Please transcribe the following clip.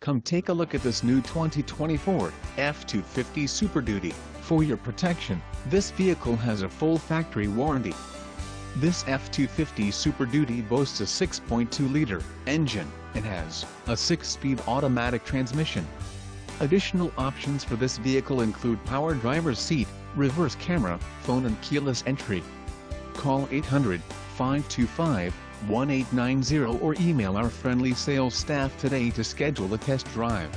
Come take a look at this new 2024 F-250 Super Duty. For your protection, this vehicle has a full factory warranty. This F-250 Super Duty boasts a 6.2-liter engine and has a 6-speed automatic transmission. Additional options for this vehicle include power driver's seat, reverse camera, phone and keyless entry. Call 800-525-1890 or email our friendly sales staff today to schedule a test drive.